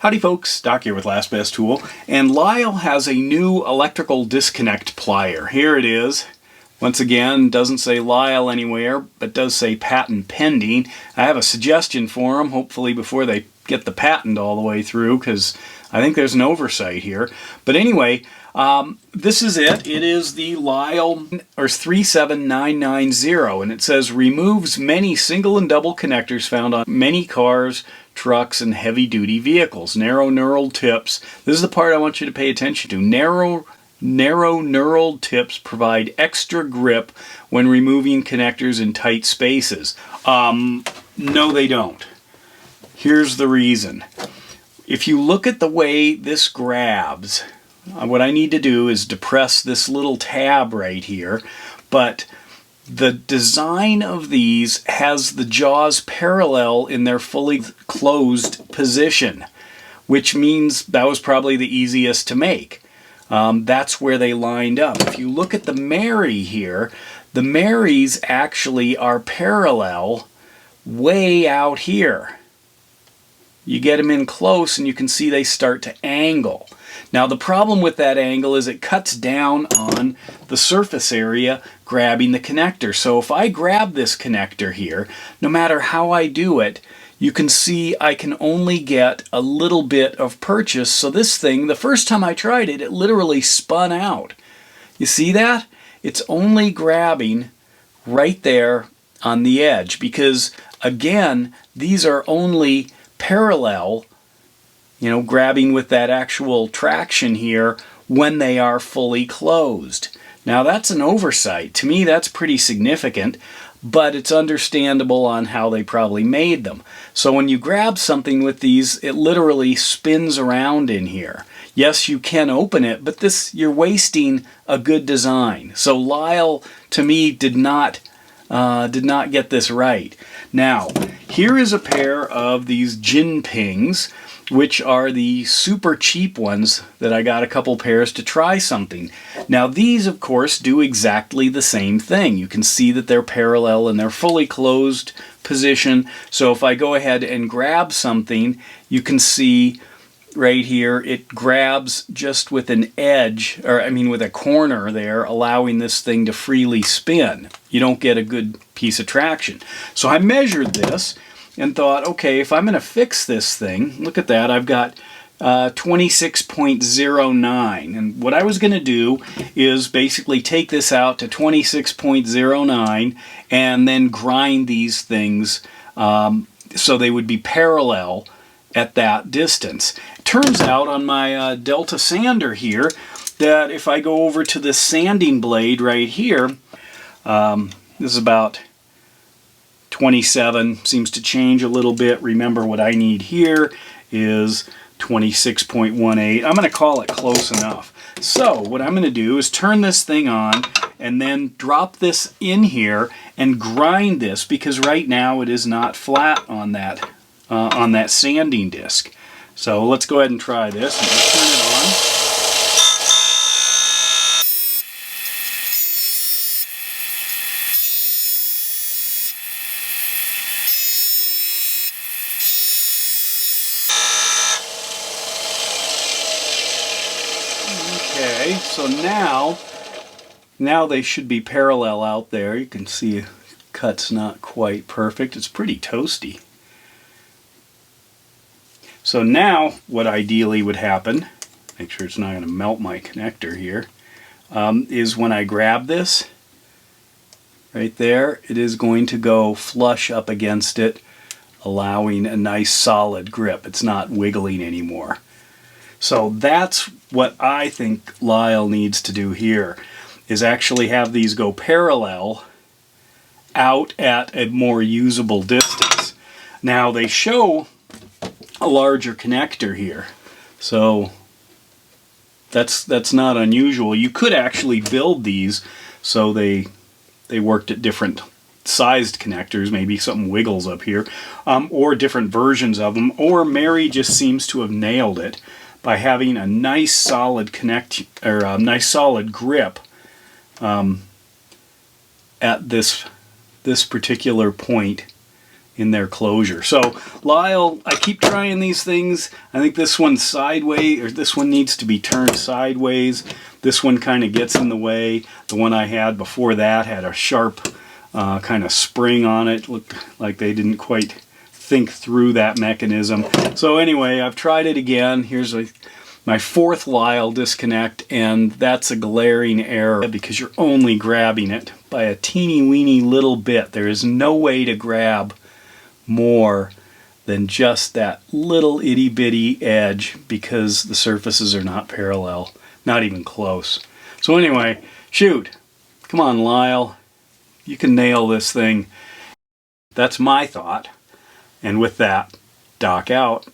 Howdy folks, Doc here with Last Best Tool, and Lisle has a new electrical disconnect plier. Here it is. Once again, doesn't say Lisle anywhere, but does say patent pending. I have a suggestion for them, hopefully before they get the patent all the way through, because I think there's an oversight here. But anyway, this is it. It is the Lisle 37990, and it says removes many single and double connectors found on many cars, trucks, and heavy-duty vehicles. Narrow knurled tips. This is the part I want you to pay attention to. Narrow knurled tips provide extra grip when removing connectors in tight spaces. No, they don't. Here's the reason. If you look at the way this grabs, what I need to do is depress this little tab right here, but the design of these has the jaws parallel in their fully closed position, which means that was probably the easiest to make. That's where they lined up. If you look at the Mary here, the Marys actually are parallel way out here. You get them in close and you can see they start to angle. Now the problem with that angle is it cuts down on the surface area grabbing the connector. So if I grab this connector here, no matter how I do it, you can see I can only get a little bit of purchase. So this thing, the first time I tried it, it literally spun out. You see that? It's only grabbing right there on the edge because, again, these are only parallel, grabbing with that actual traction here when they are fully closed. Now that's an oversight. To me that's pretty significant, but it's understandable on how they probably made them. So when you grab something with these, it literally spins around in here. Yes, you can open it, but you're wasting a good design. So Lisle, to me, did not get this right. Now, here is a pair of these Jinpings, which are the super cheap ones that I got a couple pairs to try something. Now these, of course, do exactly the same thing. You can see that they're parallel in their fully closed position. So if I go ahead and grab something, you can see right here, it grabs just with an edge, with a corner there, allowing this thing to freely spin. You don't get a good piece of traction. So I measured this and thought, okay, if I'm going to fix this thing, look at that, I've got 26.09. And what I was going to do is basically take this out to 26.09 and then grind these things so they would be parallel at that distance. It turns out on my Delta sander here that if I go over to this sanding blade right here, this is about 27, seems to change a little bit. Remember what I need here is 26.18. I'm going to call it close enough. So what I'm going to do is turn this thing on and then drop this in here and grind this, because right now it is not flat on that sanding disc. So let's go ahead and try this and turn it on. Okay, so now they should be parallel out there. You can see cut's not quite perfect. It's pretty toasty. So now what ideally would happen, make sure it's not going to melt my connector here, is when I grab this right there, it is going to go flush up against it, allowing a nice solid grip. It's not wiggling anymore. So that's what I think Lisle needs to do here, is actually have these go parallel out at a more usable distance. Now they show a larger connector here, so that's not unusual. You could actually build these so they worked at different sized connectors, maybe something wiggles up here, or different versions of them, or Mary just seems to have nailed it by having a nice solid nice solid grip at this particular point in their closure. So Lisle, I keep trying these things. I think this one's sideways, or this one needs to be turned sideways. This one kind of gets in the way. The one I had before that had a sharp kind of spring on it. Looked like they didn't quite think through that mechanism. So anyway, I've tried it again. Here's my fourth Lisle disconnect, and that's a glaring error because you're only grabbing it by a teeny weeny little bit. There is no way to grab more than just that little itty bitty edge because the surfaces are not parallel, not even close. So anyway, shoot, come on Lisle, you can nail this thing. That's my thought. And with that, Doc out.